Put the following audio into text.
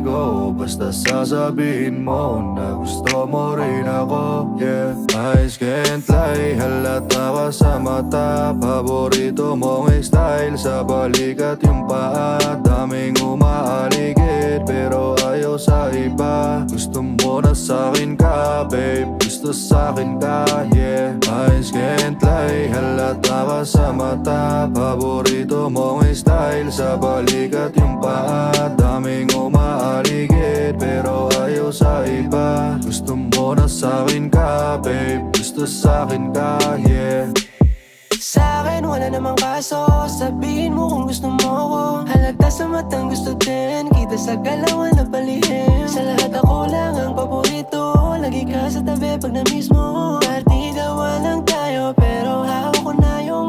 ko. Basta sasabihin mo na gusto mo rin ako, yeah. Eyes can't lie, halata ka sa mata. Paborito mong style sa balikat yung paa. Daming umaaligid pero ayaw sa iba. Gusto mo na sa'kin ka, babe, gusto sa'kin ka, yeah. Eyes can't lie, halata ka sa mata. Paborito mong style sa balikat yung paa. Daming umaaligid pero ayaw sa iba. Gusto mo na sa'kin ka, babe, gusto sa'kin ka, yeah. Sa'kin wala namang kaso, sabihin mo kung gusto mo ko. Halata sa matang gusto din, kita sa galawan na palihim. Sa lahat ako lang ang paborito, lagi ka sa tabi pag na-miss mo. Partidawan lang tayo pero hawak ko na yung